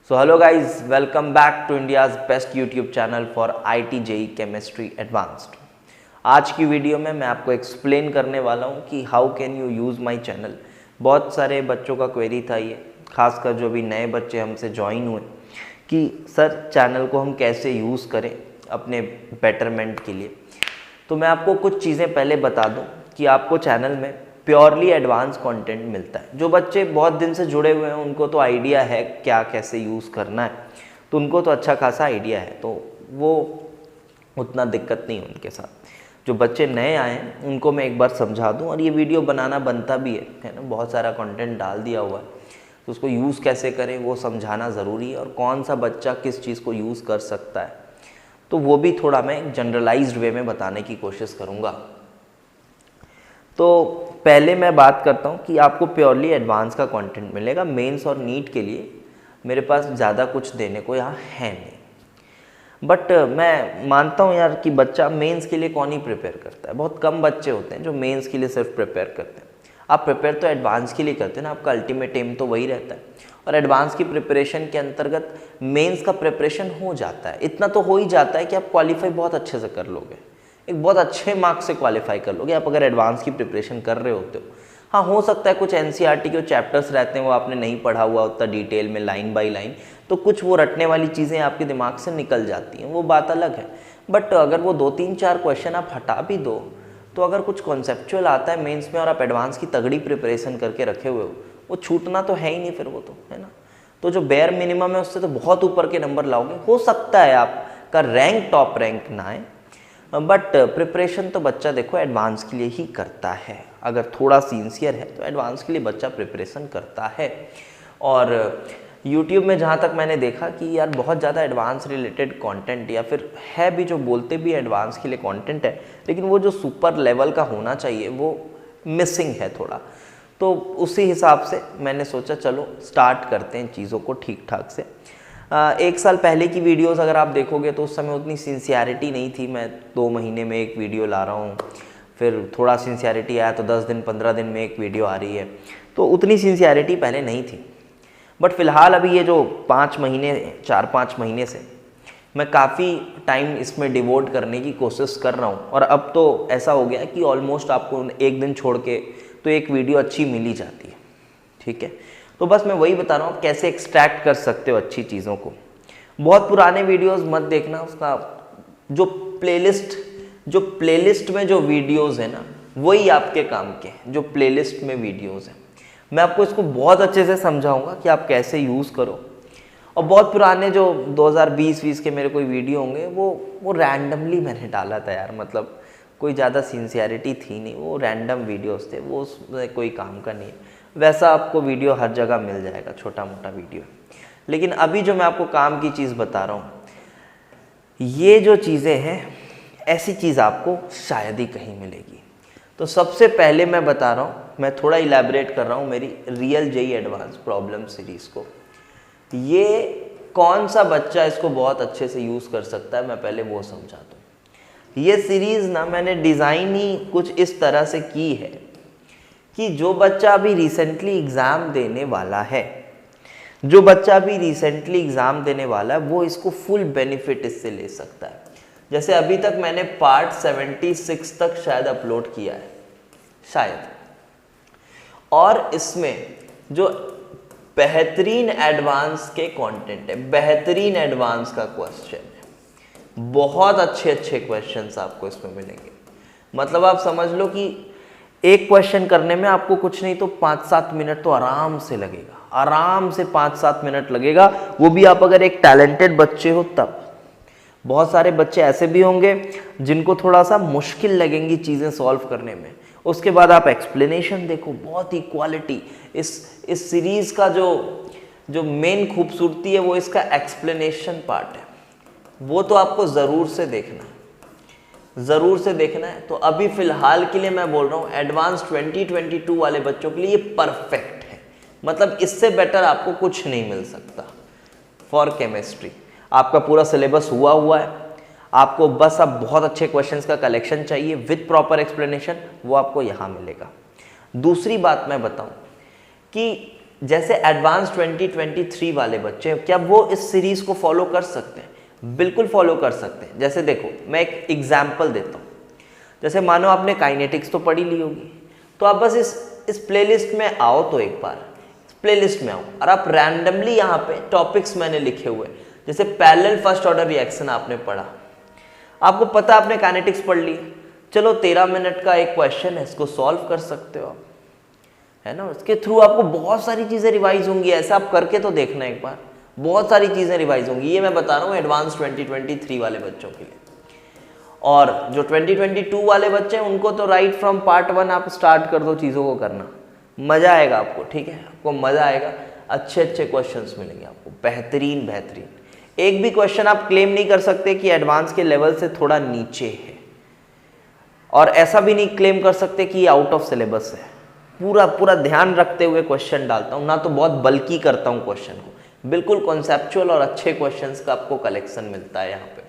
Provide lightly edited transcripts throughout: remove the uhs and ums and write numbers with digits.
So hello guys, welcome back to India's best YouTube channel for IIT JEE chemistry advanced. आज की video में मैं आपको explain करने वाला हूँ कि how can you use my channel. बहुत सारे बच्चों का क्वेरी था ये, खासकर जो भी नए बच्चे हमसे ज्वाइन हुए कि सर चैनल को हम कैसे यूज़ करें अपने बेटरमेंट के लिए। तो मैं आपको कुछ चीज़ें पहले बता दूँ कि आपको चैनल में प्योरली एडवांस कंटेंट मिलता है। जो बच्चे बहुत दिन से जुड़े हुए हैं उनको तो आइडिया है क्या कैसे यूज़ करना है, तो उनको तो अच्छा खासा आइडिया है, तो वो उतना दिक्कत नहीं है उनके साथ। जो बच्चे नए आए हैं उनको मैं एक बार समझा दूं, और ये वीडियो बनाना बनता भी है ना, बहुत सारा कंटेंट डाल दिया हुआ है, तो उसको यूज़ कैसे करें वो समझाना ज़रूरी है, और कौन सा बच्चा किस चीज़ को यूज़ कर सकता है, तो वो भी थोड़ा मैं जनरलाइज्ड वे में बताने की कोशिश करूँगा। तो पहले मैं बात करता हूँ कि आपको प्योरली एडवांस का कंटेंट मिलेगा। मेंस और नीट के लिए मेरे पास ज़्यादा कुछ देने को यहाँ है नहीं, बट मैं मानता हूँ यार कि बच्चा मेंस के लिए कौन ही प्रिपेयर करता है। बहुत कम बच्चे होते हैं जो मेंस के लिए सिर्फ प्रिपेयर करते हैं। आप प्रिपेयर तो एडवांस के लिए करते हैं ना, आपका अल्टीमेट एम तो वही रहता है, और एडवांस की प्रिपरेशन के अंतर्गत मेंस का प्रिपरेशन हो जाता है। इतना तो हो ही जाता है कि आप क्वालिफाई बहुत अच्छे से कर लोगे, एक बहुत अच्छे मार्क्स से क्वालिफाई कर लोगे आप अगर एडवांस की प्रिपरेशन कर रहे होते हो। हाँ, हो सकता है कुछ एनसीईआरटी के चैप्टर्स रहते हैं वो आपने नहीं पढ़ा हुआ उतना डिटेल में लाइन बाय लाइन, तो कुछ वो रटने वाली चीज़ें आपके दिमाग से निकल जाती हैं, वो बात अलग है। बट अगर वो 2-3-4 क्वेश्चन आप हटा भी दो, तो अगर कुछ कॉन्सेप्चुअल आता है मेंस में और आप एडवांस की तगड़ी प्रिपरेशन करके रखे हुए हो, वो छूटना तो है ही नहीं फिर, वो तो है ना। तो जो बेयर मिनिमम है उससे तो बहुत ऊपर के नंबर लाओगे। हो सकता है आपका रैंक टॉप रैंक ना आए, बट प्रिपरेशन तो बच्चा देखो एडवांस के लिए ही करता है। अगर थोड़ा सिंसियर है तो एडवांस के लिए बच्चा प्रिपरेशन करता है। और यूट्यूब में जहाँ तक मैंने देखा कि यार बहुत ज़्यादा एडवांस रिलेटेड कंटेंट या फिर है भी जो बोलते भी एडवांस के लिए कंटेंट है, लेकिन वो जो सुपर लेवल का होना चाहिए वो मिसिंग है थोड़ा। तो उसी हिसाब से मैंने सोचा चलो स्टार्ट करते हैं चीज़ों को ठीक ठाक से। 1 साल पहले की वीडियोस अगर आप देखोगे तो उस समय उतनी सिंसियरिटी नहीं थी। मैं 2 महीने में एक वीडियो ला रहा हूँ, फिर थोड़ा सिंसियरिटी आया तो 10 दिन 15 दिन में एक वीडियो आ रही है, तो उतनी सिंसियरिटी पहले नहीं थी। बट फ़िलहाल अभी ये जो 4-5 महीने से मैं काफ़ी टाइम इसमें डिवोट करने की कोशिश कर रहा हूँ, और अब तो ऐसा हो गया कि ऑलमोस्ट आपको एक दिन छोड़ के तो एक वीडियो अच्छी मिल ही जाती है। ठीक है, तो बस मैं वही बता रहा हूँ आप कैसे एक्सट्रैक्ट कर सकते हो अच्छी चीज़ों को। बहुत पुराने वीडियोस मत देखना, उसका जो प्लेलिस्ट में जो वीडियोस है ना वही आपके काम के हैं। जो प्लेलिस्ट में वीडियोस हैं मैं आपको इसको बहुत अच्छे से समझाऊंगा कि आप कैसे यूज़ करो। और बहुत पुराने जो 2020 के मेरे कोई वीडियो होंगे वो रैंडमली मैंने डाला था यार, मतलब कोई ज़्यादा सिंसियरिटी थी नहीं, वो रैंडम वीडियोस थे, वो उसमें कोई काम का नहीं है। वैसा आपको वीडियो हर जगह मिल जाएगा, छोटा मोटा वीडियो। लेकिन अभी जो मैं आपको काम की चीज़ बता रहा हूँ, ये जो चीज़ें हैं ऐसी चीज़ आपको शायद ही कहीं मिलेगी। तो सबसे पहले मैं बता रहा हूँ, मैं थोड़ा इलैबोरेट कर रहा हूँ मेरी real JEE advance problem series को। ये कौन सा बच्चा इसको बहुत अच्छे से यूज़ कर सकता है, मैं पहले वो समझा दूँ। ये सीरीज़ ना मैंने डिज़ाइन ही कुछ इस तरह से की है कि जो बच्चा अभी रिसेंटली एग्ज़ाम देने वाला है, वो इसको फुल बेनिफिट इससे ले सकता है। जैसे अभी तक मैंने पार्ट 76 तक शायद अपलोड किया है शायद, और इसमें जो बेहतरीन एडवांस के कंटेंट है, बेहतरीन एडवांस का क्वेश्चन है, बहुत अच्छे क्वेश्चंस आपको इसमें मिलेंगे। मतलब आप समझ लो कि एक क्वेश्चन करने में आपको कुछ नहीं तो 5-7 मिनट तो आराम से लगेगा, आराम से 5-7 मिनट लगेगा। वो भी आप अगर एक टैलेंटेड बच्चे हो तब। बहुत सारे बच्चे ऐसे भी होंगे जिनको थोड़ा सा मुश्किल लगेंगी चीज़ें सॉल्व करने में, उसके बाद आप एक्सप्लेनेशन देखो, बहुत ही क्वालिटी। इस सीरीज़ का जो मेन खूबसूरती है वो इसका एक्सप्लेनेशन पार्ट है, वो तो आपको ज़रूर से देखना है। तो अभी फ़िलहाल के लिए मैं बोल रहा हूँ एडवांस 2022 वाले बच्चों के लिए ये परफेक्ट है। मतलब इससे बेटर आपको कुछ नहीं मिल सकता फॉर केमिस्ट्री। आपका पूरा सिलेबस हुआ है, आपको बस अब बहुत अच्छे क्वेश्चंस का कलेक्शन चाहिए विद प्रॉपर एक्सप्लेनेशन, वो आपको यहाँ मिलेगा। दूसरी बात मैं बताऊँ कि जैसे एडवांस 2023 वाले बच्चे, क्या वो इस सीरीज को फॉलो कर सकते हैं? बिल्कुल फॉलो कर सकते हैं। जैसे देखो, मैं एक एग्जाम्पल देता हूँ। जैसे मानो आपने काइनेटिक्स तो पढ़ी ली होगी, तो आप बस इस प्लेलिस्ट में आओ, तो एक बार इस प्लेलिस्ट में आओ और आप रैंडमली यहाँ पे टॉपिक्स मैंने लिखे हुए, जैसे पैरेलल फर्स्ट ऑर्डर रिएक्शन आपने पढ़ा, आपको पता आपने काइनेटिक्स पढ़ ली, चलो 13 मिनट का एक क्वेश्चन है, इसको सॉल्व कर सकते हो आप, है ना। इसके थ्रू आपको बहुत सारी चीज़ें रिवाइज होंगी, ऐसा आप करके तो देखना एक बार, बहुत सारी चीज़ें रिवाइज होंगी। ये मैं बता रहा हूँ एडवांस 2023 वाले बच्चों के लिए। और जो 2022 वाले बच्चे हैं उनको तो राइट फ्रॉम पार्ट 1 आप स्टार्ट कर दो चीज़ों को करना, मज़ा आएगा आपको, ठीक है, आपको मज़ा आएगा, अच्छे अच्छे क्वेश्चंस मिलेंगे आपको, बेहतरीन बेहतरीन। एक भी क्वेश्चन आप क्लेम नहीं कर सकते कि एडवांस के लेवल से थोड़ा नीचे है, और ऐसा भी नहीं क्लेम कर सकते कि ये आउट ऑफ सिलेबस है। पूरा पूरा ध्यान रखते हुए क्वेश्चन डालता हूँ, ना तो बहुत बल्कि करता हूँ क्वेश्चन को, बिल्कुल कॉन्सेप्चुअल और अच्छे क्वेश्चंस का आपको कलेक्शन मिलता है यहाँ पे।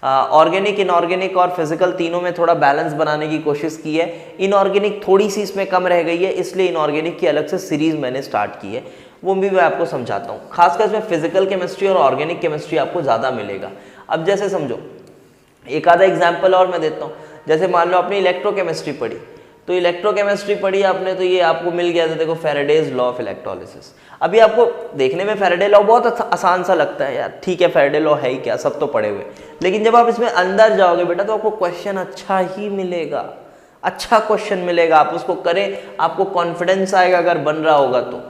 ऑर्गेनिक, इनऑर्गेनिक और फिजिकल तीनों में थोड़ा बैलेंस बनाने की कोशिश की है। इनऑर्गेनिक थोड़ी सी इसमें कम रह गई है, इसलिए इनऑर्गेनिक की अलग से सीरीज मैंने स्टार्ट की है, वो भी मैं आपको समझाता हूँ। खासकर इसमें फिजिकल केमिस्ट्री और ऑर्गेनिक केमिस्ट्री आपको ज़्यादा मिलेगा। अब जैसे समझो, एक आधा एग्जाम्पल और मैं देता हूँ। जैसे मान लो आपने इलेक्ट्रोकेमिस्ट्री पढ़ी, तो इलेक्ट्रोकेमिस्ट्री पढ़ी आपने, तो ये आपको मिल गया था, देखो फैराडेज लॉ ऑफ इलेक्ट्रोलिसिस। अभी आपको देखने में फैराडे लॉ बहुत आसान सा लगता है यार, ठीक है फैराडे लॉ है ही क्या, सब तो पढ़े हुए, लेकिन जब आप इसमें अंदर जाओगे बेटा, तो आपको क्वेश्चन अच्छा ही मिलेगा, अच्छा क्वेश्चन मिलेगा, आप उसको करें, आपको कॉन्फिडेंस आएगा अगर बन रहा होगा तो।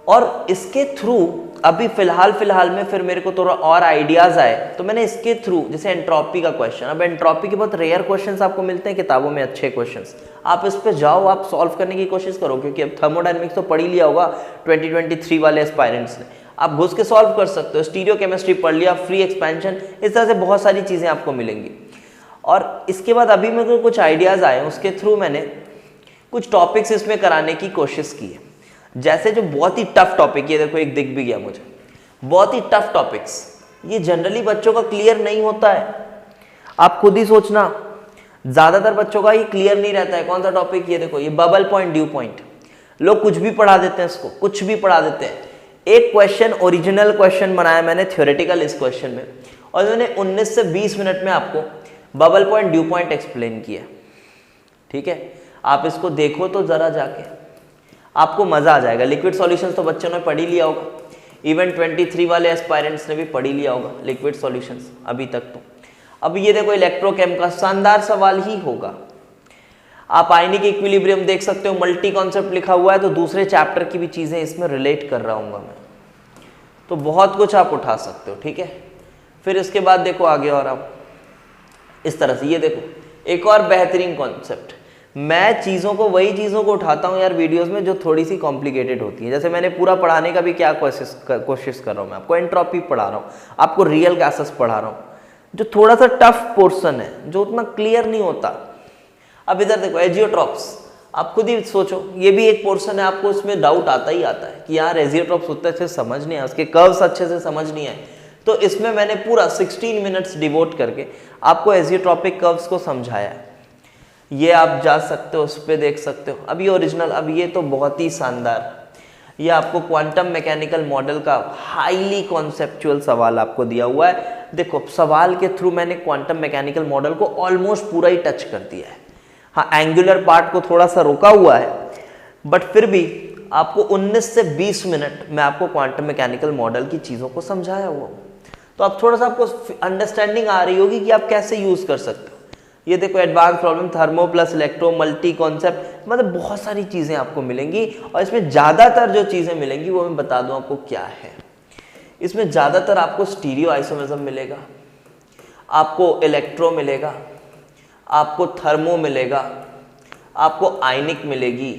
और इसके थ्रू अभी फिलहाल में फिर मेरे को थोड़ा और आइडियाज आए, तो मैंने इसके थ्रू, जैसे एंट्रोपी का क्वेश्चन, अब एंट्रोपी के बहुत रेयर क्वेश्चंस आपको मिलते हैं किताबों में, अच्छे क्वेश्चंस, आप इस पे जाओ, आप सॉल्व करने की कोशिश करो, क्योंकि अब थर्मोडायनेमिक्स तो पढ़ ही लिया होगा 2023 वाले एस्पायरेंट्स ने, आप घुस के सॉल्व कर सकते हो। स्टीरियो केमिस्ट्री पढ़ लिया, फ्री एक्सपेंशन, इस तरह से बहुत सारी चीज़ें आपको मिलेंगी। और इसके बाद अभी मेरे को कुछ आइडियाज़ आए, उसके थ्रू मैंने कुछ टॉपिक्स इसमें कराने की कोशिश की है। जैसे जो बहुत ही टफ टॉपिक, ये देखो एक दिख भी गया मुझे, बहुत ही टफ टॉपिक्स, ये जनरली बच्चों का क्लियर नहीं होता है, आप खुद ही सोचना, ज्यादातर बच्चों का ये क्लियर नहीं रहता है। कौन सा टॉपिक? ये देखो, ये बबल पॉइंट, ड्यू पॉइंट, लोग कुछ भी पढ़ा देते हैं इसको, कुछ भी पढ़ा देते हैं। एक क्वेश्चन, ओरिजिनल क्वेश्चन बनाया मैंने थ्योरेटिकल इस क्वेश्चन में, और मैंने 19 से 20 मिनट में आपको bubble point, due point explain किया, ठीक है। आप इसको देखो तो जरा जाके, आपको मजा आ जाएगा। लिक्विड सॉल्यूशंस तो बच्चों ने पढ़ ही लिया होगा, इवन 23 वाले एस्पायरेंट्स ने भी पढ़ ही लिया होगा लिक्विड सॉल्यूशंस अभी तक तो। अब ये देखो इलेक्ट्रोकेम का शानदार सवाल ही होगा। आप आयनिक इक्विलिब्रियम देख सकते हो, मल्टी कॉन्सेप्ट लिखा हुआ है, तो दूसरे चैप्टर की भी चीजें इसमें रिलेट कर रहा हूँ मैं, तो बहुत कुछ आप उठा सकते हो, ठीक है। फिर इसके बाद देखो आगे, और आप इस तरह से, ये देखो एक और बेहतरीन कॉन्सेप्ट, मैं चीज़ों को, वही चीज़ों को उठाता हूँ यार वीडियोस में जो थोड़ी सी कॉम्प्लिकेटेड होती है। जैसे मैंने पूरा पढ़ाने का भी क्या कोशिश कर रहा हूँ, मैं आपको एंट्रोपी पढ़ा रहा हूँ, आपको रियल गैसेस पढ़ा रहा हूँ, जो थोड़ा सा टफ पोर्शन है, जो उतना क्लियर नहीं होता। अब इधर देखो एजियोट्रॉप्स, आप खुद ही सोचो, ये भी एक पोर्शन है, आपको इसमें डाउट आता ही आता है कि यार एजियोट्रॉप्स उतने अच्छे से समझ नहीं आए, उसके कर्व्स अच्छे से समझ नहीं आए, तो इसमें मैंने पूरा 16 मिनट्स डिवोट करके आपको एजियोट्रॉपिक कर्व्स को समझाया है। ये आप जा सकते हो, उस पर देख सकते हो। अब ये ओरिजिनल, अब ये तो बहुत ही शानदार, ये आपको क्वांटम मैकेनिकल मॉडल का हाईली कॉन्सेप्चुअल सवाल आपको दिया हुआ है। देखो सवाल के थ्रू मैंने क्वांटम मैकेनिकल मॉडल को ऑलमोस्ट पूरा ही टच कर दिया है। हाँ, एंगुलर पार्ट को थोड़ा सा रोका हुआ है, बट फिर भी आपको 19 से 20 मिनट में आपको क्वांटम मैकेनिकल मॉडल की चीज़ों को समझाया हुआ, तो अब थोड़ा सा आपको अंडरस्टैंडिंग आ रही होगी कि आप कैसे यूज़ कर सकते हो। ये देखो advance problem, thermo plus electro, multi concept, मतलब बहुत सारी चीज़ें आपको मिलेंगी। और इसमें ज़्यादातर जो चीज़ें मिलेंगी वो मैं बता दूं आपको क्या है। इसमें ज़्यादातर आपको स्टीरियो आइसोमेरिज्म मिलेगा, आपको इलेक्ट्रो मिलेगा, आपको थर्मो मिलेगा, आपको आयनिक मिलेगी,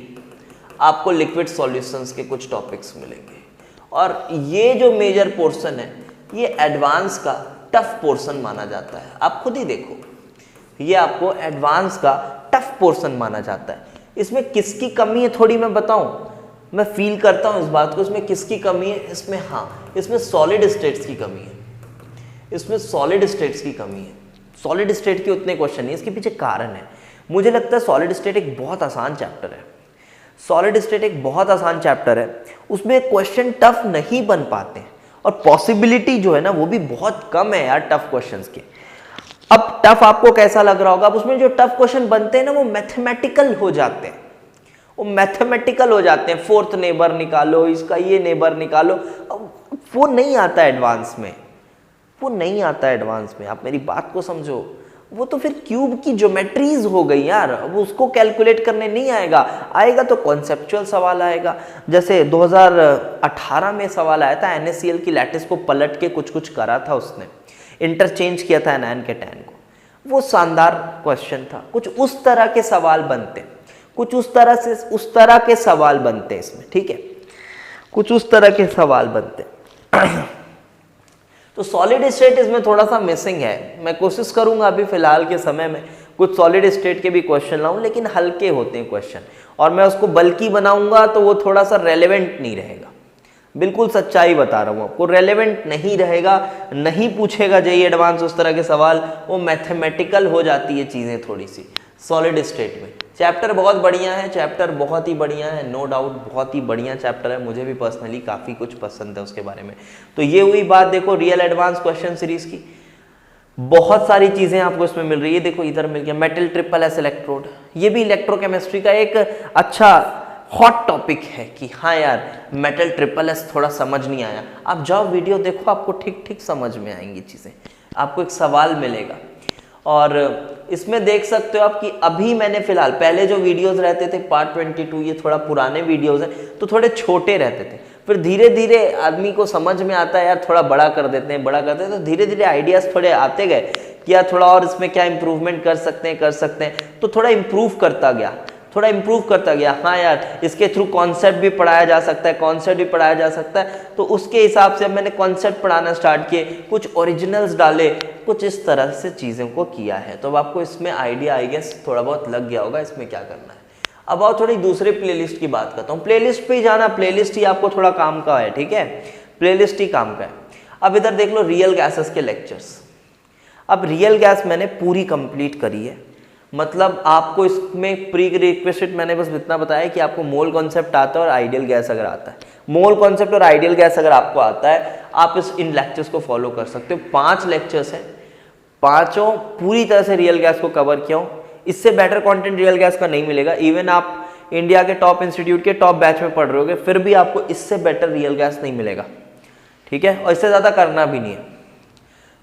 आपको लिक्विड सॉल्यूशंस के कुछ टॉपिक्स मिलेंगे। और ये जो मेजर पोर्शन है, ये एडवांस का टफ पोर्शन माना जाता है। आप खुद ही देखो, ये आपको एडवांस का टफ पोर्शन माना जाता है। इसमें किसकी कमी है थोड़ी मैं बताऊं, मैं फील करता हूं इस बात को, इसमें किसकी कमी है, इसमें हाँ, इसमें सॉलिड स्टेट्स की कमी है, इसमें सॉलिड स्टेट्स की कमी है। सॉलिड स्टेट के उतने क्वेश्चन नहीं, इसके पीछे कारण है। मुझे लगता है सॉलिड स्टेट एक बहुत आसान चैप्टर है। सॉलिड स्टेट एक बहुत आसान चैप्टर है, उसमें क्वेश्चन टफ नहीं बन पाते हैं और पॉसिबिलिटी जो है ना वो भी बहुत कम है यार टफ क्वेश्चंस के। अब टफ आपको कैसा लग रहा होगा, अब उसमें जो टफ क्वेश्चन बनते हैं ना वो मैथमेटिकल हो जाते हैं, वो मैथमेटिकल हो जाते हैं, फोर्थ नेबर निकालो, इसका ये नेबर निकालो, वो नहीं आता एडवांस में, वो नहीं आता एडवांस में। आप मेरी बात को समझो, वो तो फिर क्यूब की ज्योमेट्रीज हो गई यार, अब उसको कैलकुलेट करने नहीं आएगा, आएगा तो कॉन्सेप्चुअल सवाल आएगा। जैसे 2018 में सवाल आया था, NaCl की लैटिस को पलट के कुछ कुछ करा था उसने, इंटरचेंज किया था एनान के टैन को, वो शानदार क्वेश्चन था। कुछ उस तरह के सवाल बनते, कुछ उस तरह के सवाल बनते इसमें, ठीक है, कुछ उस तरह के सवाल बनते। तो सॉलिड स्टेट इसमें थोड़ा सा मिसिंग है। मैं कोशिश करूंगा अभी फिलहाल के समय में कुछ सॉलिड स्टेट के भी क्वेश्चन लाऊं, लेकिन हल्के होते हैं क्वेश्चन, और मैं उसको बल्कि बनाऊंगा तो वो थोड़ा सा रेलेवेंट नहीं रहेगा। बिल्कुल सच्चाई बता रहा हूँ आपको, रेलेवेंट नहीं रहेगा, नहीं पूछेगा जेईई एडवांस उस तरह के सवाल, वो मैथमेटिकल हो जाती है चीज़ें थोड़ी सी सॉलिड स्टेट में। चैप्टर बहुत बढ़िया है, चैप्टर बहुत ही बढ़िया है, नो डाउट बहुत ही बढ़िया चैप्टर है, मुझे भी पर्सनली काफ़ी कुछ पसंद है उसके बारे में। तो ये हुई बात देखो रियल एडवांस क्वेश्चन सीरीज की, बहुत सारी चीज़ें आपको इसमें मिल रही है। देखो इधर मिल गया मेटल ट्रिपल एस इलेक्ट्रोड, ये भी इलेक्ट्रोकेमिस्ट्री का एक अच्छा हॉट टॉपिक है कि हाँ यार मेटल ट्रिपल एस थोड़ा समझ नहीं आया, आप जाओ वीडियो देखो, आपको ठीक ठीक समझ में आएंगी चीज़ें, आपको एक सवाल मिलेगा। और इसमें देख सकते हो आप कि अभी मैंने फिलहाल, पहले जो वीडियोस रहते थे पार्ट 22, ये थोड़ा पुराने वीडियोस हैं तो थोड़े छोटे रहते थे, फिर धीरे धीरे आदमी को समझ में आता है यार थोड़ा बड़ा कर देते हैं, बड़ा करते हैं, तो धीरे धीरे आइडियाज़ थोड़े आते गए कि यार थोड़ा और इसमें क्या इम्प्रूवमेंट कर सकते हैं, तो थोड़ा इम्प्रूव करता गया, थोड़ा इम्प्रूव करता गया। हाँ यार इसके थ्रू कॉन्सेप्ट भी पढ़ाया जा सकता है, तो उसके हिसाब से मैंने कॉन्सेप्ट पढ़ाना स्टार्ट किए, कुछ ओरिजिनल्स डाले, कुछ इस तरह से चीज़ों को किया है। तो अब आपको इसमें आइडिया आई गेस थोड़ा बहुत लग गया होगा इसमें क्या करना है। अब आओ थोड़ी दूसरे प्लेलिस्ट की बात करता हूँ, प्लेलिस्ट पे ही जाना, प्लेलिस्ट ही आपको थोड़ा काम का है, ठीक है, प्लेलिस्ट ही काम का है। अब इधर देख लो रियल गैसेस के लेक्चर्स। अब रियल गैस मैंने पूरी कंप्लीट करी है, मतलब आपको इसमें प्री रिक्वेस्ट मैंने बस इतना बताया कि आपको मोल कॉन्सेप्ट आता है और आइडियल गैस अगर आता है, मोल कॉन्सेप्ट और आइडियल गैस अगर आपको आता है, आप इन लेक्चर्स को फॉलो कर सकते हो। 5 लेक्चर्स हैं, पांचों पूरी तरह से रियल गैस को कवर किया हूँ। इससे बेटर कंटेंट रियल गैस का नहीं मिलेगा, इवन आप इंडिया के टॉप इंस्टीट्यूट के टॉप बैच में पढ़ रहे होगे फिर भी आपको इससे बेटर रियल गैस नहीं मिलेगा, ठीक है, और इससे ज़्यादा करना भी नहीं है।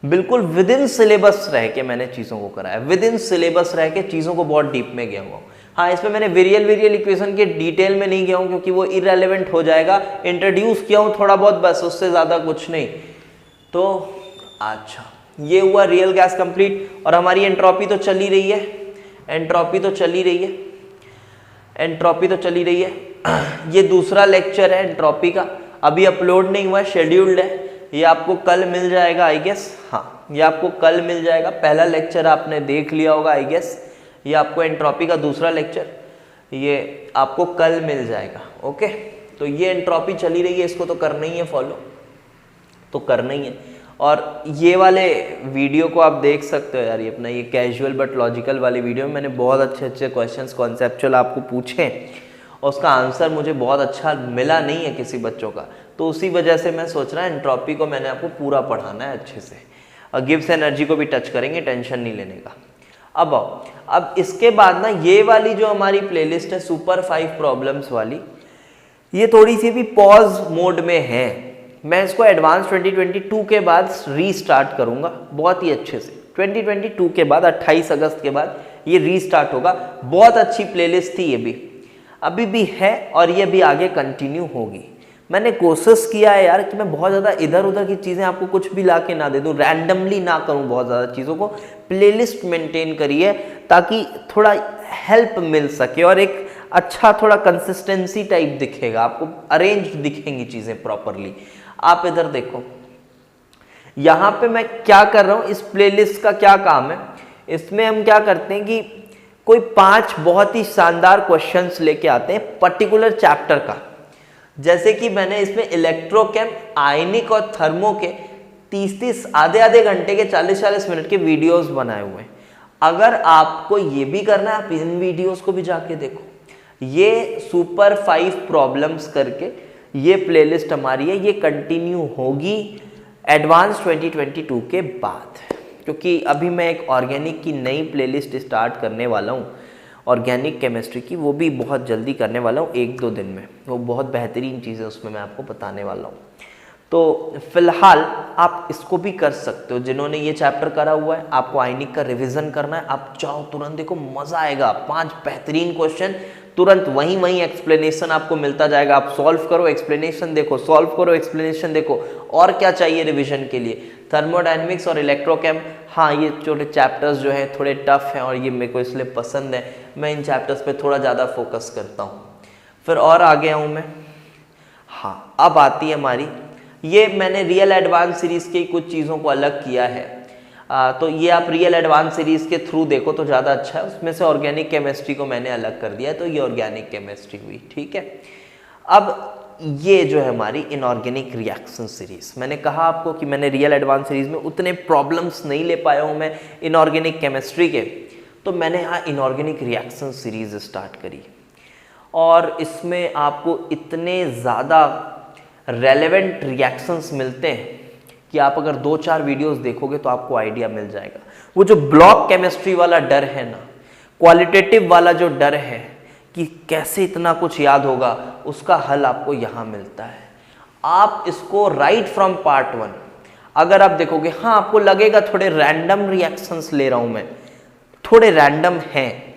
बिल्कुल विद इन सिलेबस रह के मैंने चीज़ों को कराया, विद इन सिलेबस रह के चीज़ों को बहुत डीप में गया हुआ हूँ। हाँ इसमें मैंने वेरियल इक्वेशन के डिटेल में नहीं गया हूँ क्योंकि वो इररेलेवेंट हो जाएगा, इंट्रोड्यूस किया हूँ थोड़ा बहुत बस, उससे ज़्यादा कुछ नहीं। तो अच्छा ये हुआ रियल गैस कंप्लीट, और हमारी एंट्रोपी तो चली रही है, एंट्रोपी तो चली रही है। ये दूसरा लेक्चर है एंट्रोपी का, अभी अपलोड नहीं हुआ है, शेड्यूल्ड है, ये आपको कल मिल जाएगा आई गेस। हाँ ये आपको कल मिल जाएगा, पहला लेक्चर आपने देख लिया होगा आई गेस, ये आपको एंट्रोपी का दूसरा लेक्चर ये आपको कल मिल जाएगा। ओके तो ये एंट्रोपी चली रही है, इसको तो करना ही है फॉलो, तो करना ही है। और ये वाले वीडियो को आप देख सकते हो यार, ये अपना ये कैजुअल बट लॉजिकल वाली वीडियो में मैंने बहुत अच्छे क्वेश्चंस कॉन्सेप्चुअल आपको पूछे और उसका आंसर मुझे बहुत अच्छा मिला नहीं है किसी बच्चों का, तो उसी वजह से मैं सोच रहा हूँ एंट्रोपी को मैंने आपको पूरा पढ़ाना है अच्छे से, और गिब्स एनर्जी को भी टच करेंगे, टेंशन नहीं लेने का। अब आओ, अब इसके बाद ना ये वाली जो हमारी प्लेलिस्ट है सुपर 5 प्रॉब्लम्स वाली, ये थोड़ी सी भी पॉज मोड में है, मैं इसको एडवांस 2022 के बाद रीस्टार्ट करूंगा बहुत ही अच्छे से। 2022 के बाद 28 अगस्त के बाद ये रीस्टार्ट होगा। बहुत अच्छी प्लेलिस्ट थी, ये भी अभी भी है और ये भी आगे कंटिन्यू होगी। मैंने कोशिश किया है यार कि मैं बहुत ज़्यादा इधर उधर की चीज़ें आपको कुछ भी ला के ना दे दूँ, रैंडमली ना करूँ बहुत ज़्यादा चीज़ों को, प्लेलिस्ट मेंटेन करिए ताकि थोड़ा हेल्प मिल सके और एक अच्छा थोड़ा कंसिस्टेंसी टाइप दिखेगा आपको, अरेंज दिखेंगी चीज़ें प्रॉपरली। आप इधर देखो, यहाँ पे मैं क्या कर रहा हूँ, इस प्लेलिस्ट का क्या काम है, इसमें हम क्या करते हैं कि कोई 5 बहुत ही शानदार क्वेश्चंस लेके आते हैं पर्टिकुलर चैप्टर का। जैसे कि मैंने इसमें इलेक्ट्रोकेम, आयनिक और थर्मो के 30-30 आधे घंटे के 40-40 मिनट के वीडियोस बनाए हुए हैं। अगर आपको ये भी करना है आप इन वीडियोस को भी जाके देखो, ये सुपर 5 प्रॉब्लम्स करके ये प्लेलिस्ट हमारी है, ये कंटिन्यू होगी एडवांस 2022 के बाद, क्योंकि अभी मैं एक ऑर्गेनिक की नई प्लेलिस्ट स्टार्ट करने वाला हूँ, ऑर्गेनिक केमिस्ट्री की, वो भी बहुत जल्दी करने वाला हूँ, 1-2 दिन में। वो बहुत बेहतरीन चीज़ है, उसमें मैं आपको बताने वाला हूँ। तो फिलहाल आप इसको भी कर सकते हो, जिन्होंने ये चैप्टर करा हुआ है, आपको आयनिक का रिवीजन करना है, आप जाओ तुरंत, देखो मज़ा आएगा। 5 बेहतरीन क्वेश्चन तुरंत वहीं एक्सप्लेनेशन आपको मिलता जाएगा। आप सॉल्व करो, एक्सप्लेनेशन देखो, सॉल्व करो, एक्सप्लेनेशन देखो, और क्या चाहिए रिवीजन के लिए। थर्मोडायनेमिक्स और इलेक्ट्रोकेम, हाँ ये छोटे चैप्टर्स जो हैं थोड़े टफ हैं और ये मेरे को इसलिए पसंद है, मैं इन चैप्टर्स पे थोड़ा ज़्यादा फोकस करता हूँ। फिर और आगे आऊँ मैं, हाँ अब आती है हमारी, ये मैंने रियल एडवांस सीरीज़ की कुछ चीज़ों को अलग किया है। तो ये आप रियल एडवांस सीरीज़ के थ्रू देखो तो ज़्यादा अच्छा है। उसमें से ऑर्गेनिक केमिस्ट्री को मैंने अलग कर दिया है, तो ये ऑर्गेनिक केमिस्ट्री हुई, ठीक है। अब ये जो है हमारी इनऑर्गेनिक रिएक्शन सीरीज़, मैंने कहा आपको कि मैंने रियल एडवांस सीरीज़ में उतने प्रॉब्लम्स नहीं ले पाया हूँ मैं इनऑर्गेनिक केमिस्ट्री के, तो मैंने यहाँ इनऑर्गेनिक रिएक्शन सीरीज़ स्टार्ट करी। और इसमें आपको इतने ज़्यादा रेलेवेंट रिएक्शंस मिलते हैं कि आप अगर 2-4 वीडियोस देखोगे तो आपको आइडिया मिल जाएगा। वो जो ब्लॉक केमिस्ट्री वाला डर है ना, क्वालिटेटिव वाला जो डर है कि कैसे इतना कुछ याद होगा, उसका हल आपको यहाँ मिलता है। आप इसको राइट फ्रॉम पार्ट 1 अगर आप देखोगे, हाँ आपको लगेगा थोड़े रैंडम रिएक्शंस ले रहा हूँ मैं, थोड़े रैंडम हैं,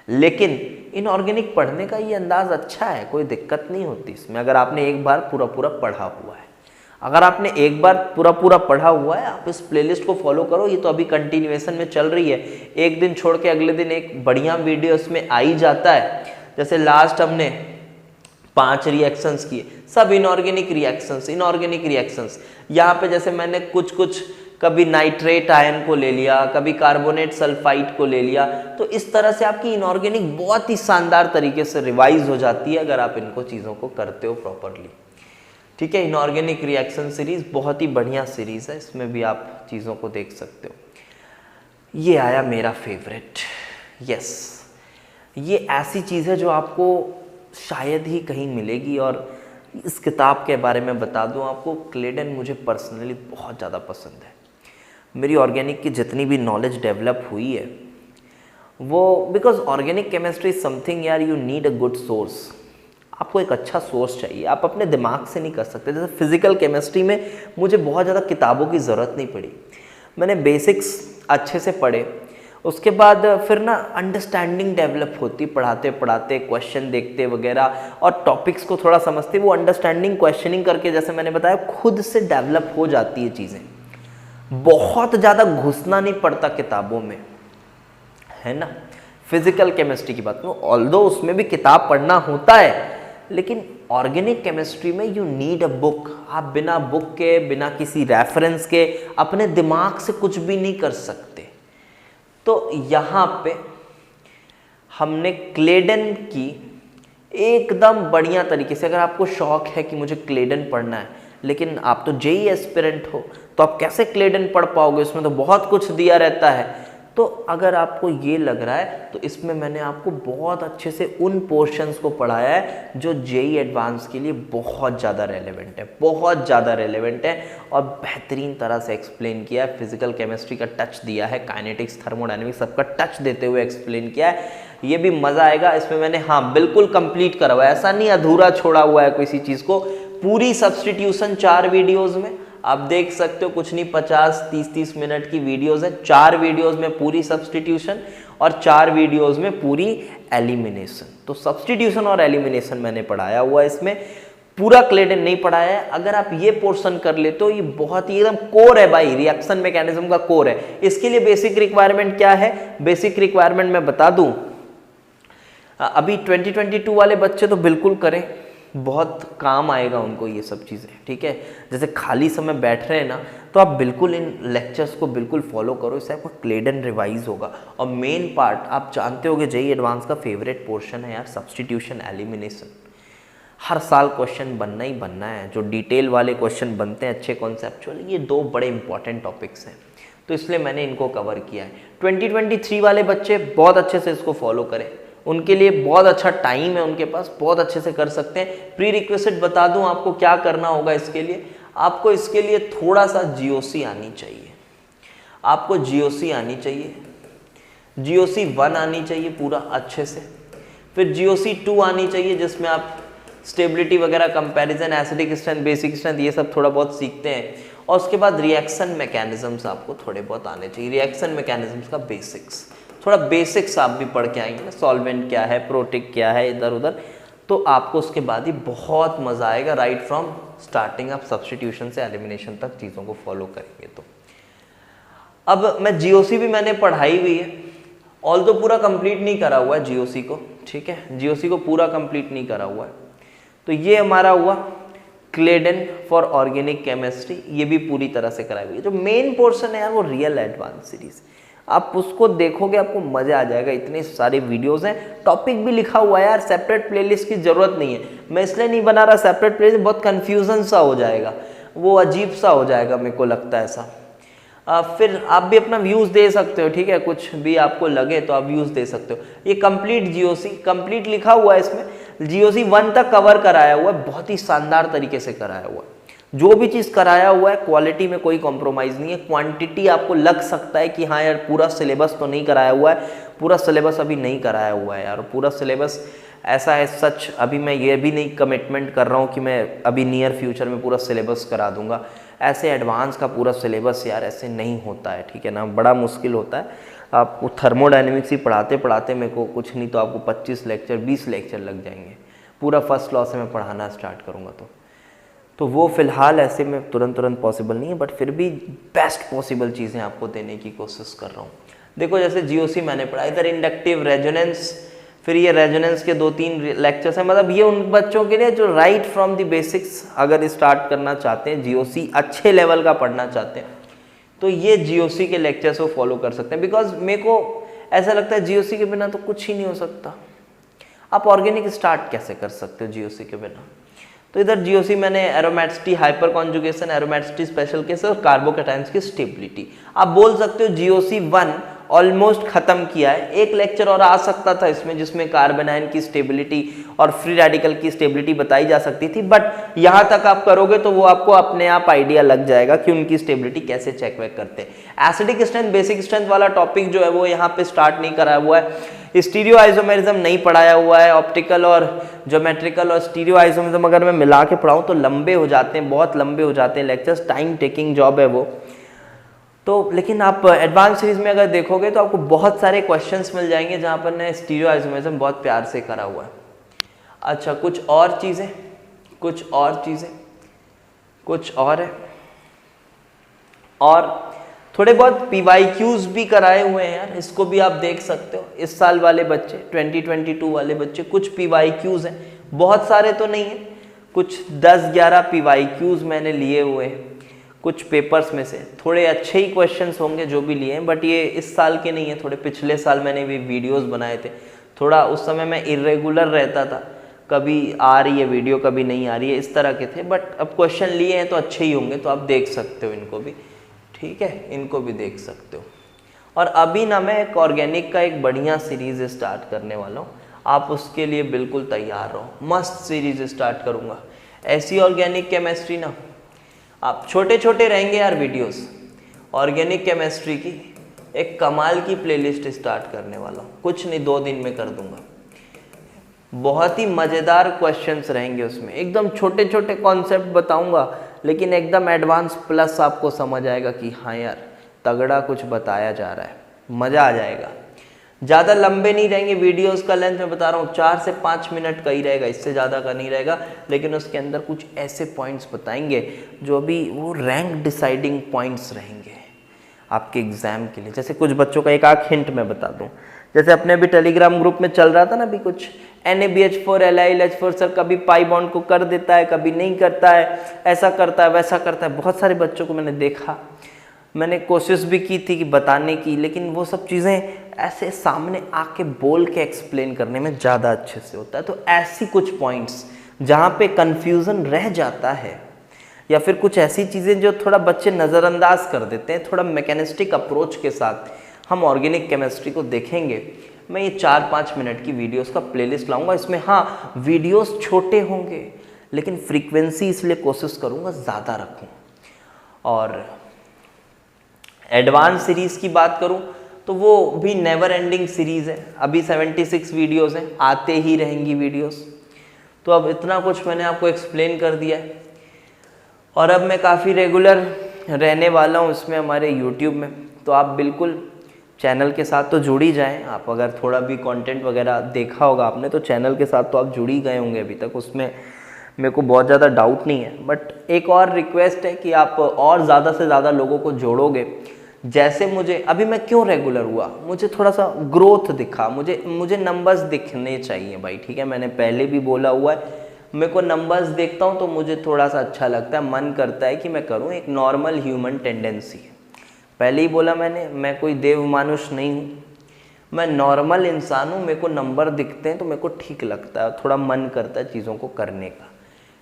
लेकिन इनऑर्गेनिक पढ़ने का ये अंदाज अच्छा है, कोई दिक्कत नहीं होती इसमें, अगर आपने एक बार पूरा पढ़ा हुआ है। अगर आपने एक बार पूरा पढ़ा हुआ है, आप इस प्लेलिस्ट को फॉलो करो, ये तो अभी कंटिन्यूएशन में चल रही है, एक दिन छोड़ के अगले दिन एक बढ़िया वीडियो इसमें आ ही जाता है। जैसे लास्ट हमने 5 रिएक्शंस किए, सब इनऑर्गेनिक रिएक्शंस। यहाँ पे जैसे मैंने कुछ कभी नाइट्रेट आयन को ले लिया, कभी कार्बोनेट सल्फाइड को ले लिया, तो इस तरह से आपकी इनऑर्गेनिक बहुत ही शानदार तरीके से रिवाइज हो जाती है अगर आप इनको चीज़ों को करते हो प्रॉपरली, ठीक है। इनऑर्गेनिक रिएक्शन सीरीज बहुत ही बढ़िया सीरीज है, इसमें भी आप चीज़ों को देख सकते हो। ये आया मेरा फेवरेट, यस, ये ऐसी चीज़ है जो आपको शायद ही कहीं मिलेगी। और इस किताब के बारे में बता दूं आपको, क्लेडन मुझे पर्सनली बहुत ज़्यादा पसंद है। मेरी ऑर्गेनिक की जितनी भी नॉलेज डेवलप हुई है वो because organic chemistry is something यार, you need a good source. आपको एक अच्छा सोर्स चाहिए, आप अपने दिमाग से नहीं कर सकते। जैसे फिजिकल केमिस्ट्री में मुझे बहुत ज़्यादा किताबों की ज़रूरत नहीं पड़ी, मैंने बेसिक्स अच्छे से पढ़े, उसके बाद फिर ना अंडरस्टैंडिंग डेवलप होती पढ़ाते पढ़ाते, क्वेश्चन देखते वगैरह और टॉपिक्स को थोड़ा समझते, वो अंडरस्टैंडिंग क्वेश्चनिंग करके जैसे मैंने बताया खुद से डेवलप हो जाती है चीज़ें। बहुत ज़्यादा घुसना नहीं पड़ता किताबों में, है ना। फिजिकल केमिस्ट्री की बात करूँ, ऑल्दो उसमें भी किताब पढ़ना होता है, लेकिन ऑर्गेनिक केमिस्ट्री में यू नीड अ बुक। आप बिना बुक के, बिना किसी रेफरेंस के अपने दिमाग से कुछ भी नहीं कर सकते। तो यहाँ पे हमने क्लेडन की एकदम बढ़िया तरीके से, अगर आपको शौक है कि मुझे क्लेडन पढ़ना है, लेकिन आप तो जेई एस्पिरेंट हो, तो आप कैसे क्लेडन पढ़ पाओगे, उसमें तो बहुत कुछ दिया रहता है। तो अगर आपको ये लग रहा है तो इसमें मैंने आपको बहुत अच्छे से उन पोर्शंस को पढ़ाया है जो जेई एडवांस के लिए बहुत ज़्यादा रेलेवेंट है और बेहतरीन तरह से एक्सप्लेन किया है। फिजिकल केमिस्ट्री का टच दिया है, काइनेटिक्स, थर्मोडायनेमिक्स सबका टच देते हुए एक्सप्लेन किया है। ये भी मज़ा आएगा इसमें। मैंने हाँ बिल्कुल कंप्लीट करा हुआ है, ऐसा नहीं अधूरा छोड़ा हुआ है किसी चीज़ को। पूरी सब्स्टिट्यूशन 4 वीडियोज़ में आप देख सकते हो, कुछ नहीं 50-30 मिनट की वीडियोस है। 4 वीडियोस में पूरी सब्स्टिट्यूशन और 4 वीडियोस में पूरी एलिमिनेशन। तो सब्स्टिट्यूशन और एलिमिनेशन मैंने पढ़ाया हुआ है इसमें, पूरा क्लेडन नहीं पढ़ाया है। अगर आप ये पोर्शन कर ले तो ये बहुत ही एकदम कोर है भाई, रिएक्शन मैकेनिज्म का कोर है। इसके लिए बेसिक रिक्वायरमेंट क्या है, बेसिक रिक्वायरमेंट मैं बता दूं, अभी 2022 वाले बच्चे तो बिल्कुल करें, बहुत काम आएगा उनको ये सब चीज़ें, ठीक है। जैसे खाली समय बैठ रहे हैं ना, तो आप बिल्कुल इन लेक्चर्स को बिल्कुल फॉलो करो, इससे आपका क्लेडन रिवाइज होगा। और मेन पार्ट आप जानते होगे, जेई एडवांस का फेवरेट पोर्शन है यार सब्स्टिट्यूशन एलिमिनेशन। हर साल क्वेश्चन बनना ही बनना है, जो डिटेल वाले क्वेश्चन बनते हैं अच्छे कॉन्सेप्चुअल, ये 2 बड़े इंपॉर्टेंट टॉपिक्स हैं, तो इसलिए मैंने इनको कवर किया है। 2023 वाले बच्चे बहुत अच्छे से इसको फॉलो करें, उनके लिए बहुत अच्छा टाइम है उनके पास, बहुत अच्छे से कर सकते हैं। प्री रिक्वेस्ट बता दूं आपको क्या करना होगा इसके लिए। आपको इसके लिए थोड़ा सा GOC आनी चाहिए, आपको GOC आनी चाहिए, GOC 1 आनी चाहिए पूरा अच्छे से, फिर GOC 2 आनी चाहिए जिसमें आप स्टेबिलिटी वगैरह, comparison, acidic strength, basic strength ये सब थोड़ा बहुत सीखते हैं। और उसके बाद रिएक्शन मैकेनिज्म्स आपको थोड़े बहुत आने चाहिए, रिएक्शन मैकेनिज्म्स का बेसिक्स, थोड़ा बेसिक्स आप भी पढ़ के आएंगे ना, सॉल्वेंट क्या है, प्रोटिक क्या है, इधर उधर, तो आपको उसके बाद ही बहुत मज़ा आएगा। राइट फ्रॉम स्टार्टिंग आप सब्स्टिट्यूशन से एलिमिनेशन तक चीज़ों को फॉलो करेंगे। तो अब मैं GOC भी मैंने पढ़ाई हुई है, ऑल्दो पूरा कंप्लीट नहीं करा हुआ है GOC को, ठीक है, GOC को पूरा कंप्लीट नहीं करा हुआ है। तो ये हमारा हुआ क्लेडन फॉर ऑर्गेनिक केमिस्ट्री, ये भी पूरी तरह से कराई हुई है। जो मेन पोर्शन है यार वो रियल एडवांस सीरीज, आप उसको देखोगे आपको मज़ा आ जाएगा। इतने सारे वीडियोस हैं, टॉपिक भी लिखा हुआ है यार, सेपरेट प्लेलिस्ट की ज़रूरत नहीं है। मैं इसलिए नहीं बना रहा सेपरेट प्लेलिस्ट, बहुत कन्फ्यूज़न सा हो जाएगा, वो अजीब सा हो जाएगा, मेरे को लगता है ऐसा। फिर आप भी अपना व्यूज़ दे सकते हो, ठीक है, कुछ भी आपको लगे तो आप व्यूज़ दे सकते हो। ये कंप्लीट GOC कंप्लीट लिखा हुआ है, इसमें GOC 1 तक कवर कराया हुआ है, बहुत ही शानदार तरीके से कराया हुआ है। जो भी चीज़ कराया हुआ है क्वालिटी में कोई कॉम्प्रोमाइज़ नहीं है। क्वांटिटी आपको लग सकता है कि हाँ यार पूरा सिलेबस तो नहीं कराया हुआ है, पूरा सिलेबस अभी नहीं कराया हुआ है यार, पूरा सिलेबस ऐसा है सच। अभी मैं ये भी नहीं कमिटमेंट कर रहा हूँ कि मैं अभी नियर फ्यूचर में पूरा सिलेबस करा दूंगा। ऐसे एडवांस का पूरा सिलेबस यार ऐसे नहीं होता है, ठीक है ना, बड़ा मुश्किल होता है। आपको थर्मोडायनेमिक्स ही पढ़ाते पढ़ाते मेरे को कुछ नहीं तो आपको 25 लेक्चर 20 लेक्चर लग जाएंगे, पूरा फर्स्ट लॉ से मैं पढ़ाना स्टार्ट करूँगा तो वो फ़िलहाल ऐसे में तुरंत पॉसिबल नहीं है, बट फिर भी बेस्ट पॉसिबल चीज़ें आपको देने की कोशिश कर रहा हूँ। देखो जैसे GOC मैंने पढ़ा, इधर इंडक्टिव, रेजोनेंस, फिर ये रेजोनेंस के 2-3 लेक्चर्स हैं। मतलब ये उन बच्चों के लिए जो राइट फ्रॉम द बेसिक्स अगर स्टार्ट करना चाहते हैं, GOC अच्छे लेवल का पढ़ना चाहते हैं, तो ये GOC के लेक्चर्स को फॉलो कर सकते हैं। बिकॉज मेरे को ऐसा लगता है GOC के बिना तो कुछ ही नहीं हो सकता। आप ऑर्गेनिक स्टार्ट कैसे कर सकते हो GOC के बिना? तो इधर GOC मैंने aromaticity, hyper conjugation, aromaticity, special cases और कार्बोकैटायंस की स्टेबिलिटी, आप बोल सकते हो GOC 1 ऑलमोस्ट खत्म किया है। एक लेक्चर और आ सकता था इसमें जिसमें कार्बन आयन की स्टेबिलिटी और फ्री रेडिकल की स्टेबिलिटी बताई जा सकती थी, बट यहाँ तक आप करोगे तो वो आपको अपने आप आइडिया लग जाएगा कि उनकी स्टेबिलिटी कैसे चेक वेक करते हैं। एसिडिक स्ट्रेंथ, बेसिक स्ट्रेंथ वाला टॉपिक जो है वो यहाँ पे स्टार्ट नहीं कराया हुआ है। स्टीरियो आइसोमेरिज्म नहीं पढ़ाया हुआ है। ऑप्टिकल और ज्योमेट्रिकल और स्टीरियो आइसोमेरिज्म अगर मैं मिला के पढ़ाऊँ तो लंबे हो जाते हैं, बहुत लंबे हो जाते हैं लेक्चर्स, टाइम टेकिंग जॉब है वो। तो लेकिन आप एडवांस सीरीज में अगर देखोगे तो आपको बहुत सारे क्वेश्चंस मिल जाएंगे जहाँ पर ने स्टीरियो आइसोमेरिज्म बहुत प्यार से करा हुआ है। अच्छा कुछ और चीज़ें कुछ और है, और थोड़े बहुत PYQs भी कराए हुए हैं यार, इसको भी आप देख सकते हो। इस साल वाले बच्चे, 2022 वाले बच्चे, कुछ PYQs हैं, बहुत सारे तो नहीं है, कुछ 10-11 PYQs मैंने लिए हुए हैं कुछ पेपर्स में से। थोड़े अच्छे ही क्वेश्चंस होंगे जो भी लिए हैं, बट ये इस साल के नहीं है, थोड़े पिछले साल मैंने भी वीडियोस बनाए थे। थोड़ा उस समय मैं इरेगुलर रहता था, कभी आ रही है वीडियो कभी नहीं आ रही है, इस तरह के थे, बट अब क्वेश्चन लिए हैं तो अच्छे ही होंगे, तो आप देख सकते हो इनको भी, ठीक है, इनको भी देख सकते हो। और अभी ना मैं एक ऑर्गेनिक का एक बढ़िया सीरीज़ स्टार्ट करने वाला हूँ, आप उसके लिए बिल्कुल तैयार रहो। मस्त सीरीज़ स्टार्ट करूँगा, ऐसी ऑर्गेनिक केमिस्ट्री ना, आप छोटे छोटे रहेंगे यार वीडियोस, ऑर्गेनिक केमिस्ट्री की एक कमाल की प्लेलिस्ट स्टार्ट करने वाला हूँ, कुछ नहीं 2 दिन में कर दूंगा। बहुत ही मज़ेदार क्वेश्चंस रहेंगे उसमें, एकदम छोटे छोटे कॉन्सेप्ट बताऊंगा, लेकिन एकदम एडवांस प्लस आपको समझ आएगा कि हाँ यार तगड़ा कुछ बताया जा रहा है, मज़ा आ जाएगा। ज़्यादा लंबे नहीं रहेंगे वीडियोस का लेंथ, मैं बता रहा हूँ 4 से 5 मिनट का ही रहेगा, इससे ज़्यादा का नहीं रहेगा, लेकिन उसके अंदर कुछ ऐसे पॉइंट्स बताएंगे जो अभी वो रैंक डिसाइडिंग पॉइंट्स रहेंगे आपके एग्ज़ाम के लिए। जैसे कुछ बच्चों का एक आध हिंट मैं बता दूँ, जैसे अपने अभी टेलीग्राम ग्रुप में चल रहा था ना अभी कुछ NaBH4 LiLH4 सर कभी पाई बॉन्ड को कर देता है, कभी नहीं करता है, ऐसा करता है वैसा करता है। बहुत सारे बच्चों को मैंने देखा, मैंने कोशिश भी की थी कि बताने की, लेकिन वो सब चीज़ें ऐसे सामने आके बोल के एक्सप्लेन करने में ज़्यादा अच्छे से होता है। तो ऐसी कुछ पॉइंट्स जहाँ पे कन्फ्यूज़न रह जाता है, या फिर कुछ ऐसी चीज़ें जो थोड़ा बच्चे नज़रअंदाज कर देते हैं, थोड़ा मैकेनिस्टिक अप्रोच के साथ हम ऑर्गेनिक केमिस्ट्री को देखेंगे। मैं ये 4-5 मिनट की वीडियोस का प्लेलिस्ट लाऊंगा। इसमें हाँ वीडियोस छोटे होंगे लेकिन फ्रीक्वेंसी इसलिए कोशिश करूँगा ज़्यादा रखूँ। और एडवांस सीरीज़ की बात करूँ तो वो भी नेवर एंडिंग सीरीज़ है। अभी 76 वीडियोस हैं, आते ही रहेंगी वीडियोस। तो अब इतना कुछ मैंने आपको एक्सप्लेन कर दिया है और अब मैं काफ़ी रेगुलर रहने वाला हूँ इसमें हमारे YouTube में। तो आप बिल्कुल चैनल के साथ तो जुड़ ही जाएँ। आप अगर थोड़ा भी कंटेंट वगैरह देखा होगा आपने तो चैनल के साथ तो आप जुड़ ही गए होंगे अभी तक, उसमें मेरे को बहुत ज़्यादा डाउट नहीं है। बट एक और रिक्वेस्ट है कि आप और ज़्यादा से ज़्यादा लोगों को जोड़ोगे। जैसे मुझे अभी मैं क्यों रेगुलर हुआ, मुझे थोड़ा सा ग्रोथ दिखा, मुझे नंबर्स दिखने चाहिए भाई, ठीक है। मैंने पहले भी बोला हुआ है, मेरे को नंबर्स देखता हूँ तो मुझे थोड़ा सा अच्छा लगता है, मन करता है कि मैं करूँ। एक नॉर्मल ह्यूमन टेंडेंसी है, पहले ही बोला मैंने, मैं कोई देव मानुष नहीं हूँ, मैं नॉर्मल इंसान हूँ। मेरे को नंबर दिखते हैं तो मेरे को ठीक लगता है, थोड़ा मन करता है चीज़ों को करने का,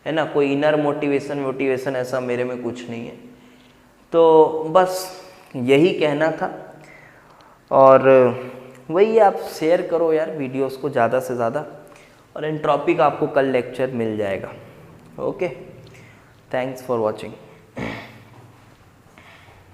है ना। कोई इनर मोटिवेशन ऐसा मेरे में कुछ नहीं है। तो बस यही कहना था। और वही आप शेयर करो यार वीडियोस को ज़्यादा से ज़्यादा, और एंट्रोपी का आपको कल लेक्चर मिल जाएगा। Okay, thanks for watching.